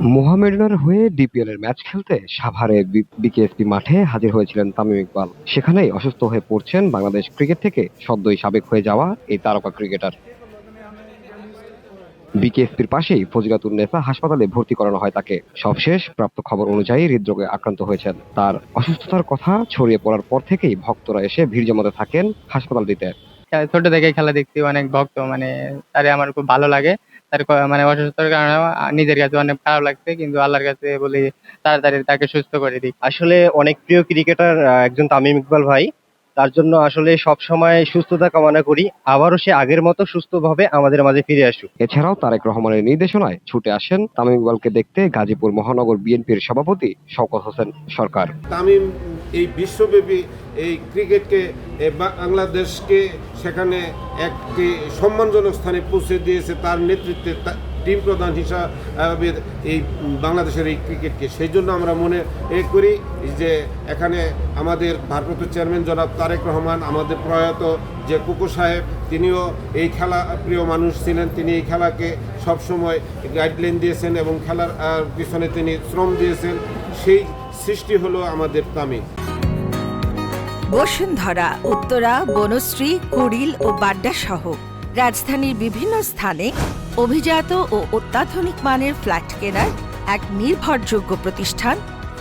মোহামেডানের হয়ে ডিপিএল এর ম্যাচ খেলতে সাভারে বিকেএসপি মাঠে হাজির হয়েছিলেন তামিম ইকবাল। সেখানেই অসুস্থ হয়ে পড়ছেন বাংলাদেশ ক্রিকেট থেকে সদ্যই সাবেক হয়ে যাওয়া এই তারকা ক্রিকেটার। বিকেএসপির পাশেই ফজিলাতুন্নেসা হাসপাতালে ভর্তি করানো হয় তাকে। সবশেষ প্রাপ্ত খবর অনুযায়ী হৃদরোগে আক্রান্ত হয়েছেন। তার অসুস্থতার কথা ছড়িয়ে পড়ার পর থেকেই ভক্তরা এসে ভিড় জমাতে থাকেন হাসপাতালটিতে। ছোট থেকে খেলা দেখছি, অনেক ভক্ত, মানে তারে আমার খুব ভালো লাগে। তার মানে অসুস্থতার কারণে নিজের কাছে অনেক খারাপ লাগছে, কিন্তু আল্লাহর কাছে বলি তাড়াতাড়ি তাকে সুস্থ করে দিক। আসলে অনেক প্রিয় ক্রিকেটার একজন তামিম ইকবাল ভাই। তার জন্য আসলে সব সময় সুস্থতা কামনা করি, আবারও সে আগের মতো সুস্থভাবে আমাদের মাঝে ফিরে আসুক। এছাড়াও তারেক রহমানের নির্দেশনায় ছুটে আসেন তামিম ইকবালকে দেখতে গাজীপুর মহানগর বিএনপির সভাপতি শওকত হোসেন সরকার। তামিম এই বিশ্বব্যাপী এই ক্রিকেটকে বাংলাদেশকে সেখানে একটি সম্মানজনক স্থানে পৌঁছে দিয়েছে তার নেতৃত্বে, টিম প্রধান হিসাবে এই বাংলাদেশের এই ক্রিকেটকে। সেই জন্য আমরা মনে করি যে এখানে আমাদের ভারপ্রাপ্ত চেয়ারম্যান জনাব তারেক রহমান, আমাদের প্রয়াত যে কুকু সাহেব, তিনিও এই খেলা প্রিয় মানুষ ছিলেন। তিনি এই খেলাকে সবসময় গাইডলাইন দিয়েছেন এবং খেলার পিছনে তিনি শ্রম দিয়েছেন। সেই সৃষ্টি হলো আমাদের তামিম। বসুন্ধরা, উত্তরা, বনশ্রী, কুড়িল ও বাড্ডা সহ রাজধানীর বিভিন্ন স্থানে অভিজাত ও অত্যাধুনিক মানের ফ্ল্যাট কেনার এক নির্ভরযোগ্য প্রতিষ্ঠান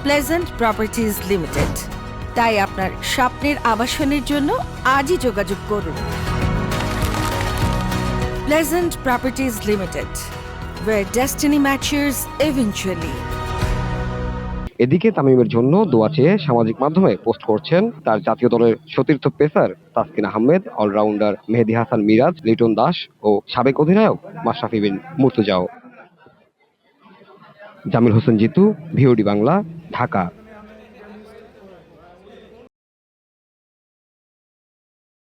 প্লেজেন্ট প্রপার্টিজ লিমিটেড। তাই আপনার স্বপ্নের আবাসনের জন্য আজই যোগাযোগ করুন। Pleasant properties limited, where destiny matches eventually. এদিকে তামিমের জন্য দোয়া চেয়ে সামাজিক মাধ্যমে পোস্ট করছেন তার জাতীয় দলের সতীর্থ পেসার তাসকিন আহমেদ, অলরাউন্ডার মেহেদী হাসান মিরাজ, লিটন দাস ও সাবেক অধিনায়ক মাশরাফি বিন মুর্তজাও। জামিল হোসেন জিতু, ভিওডি বাংলা, ঢাকা।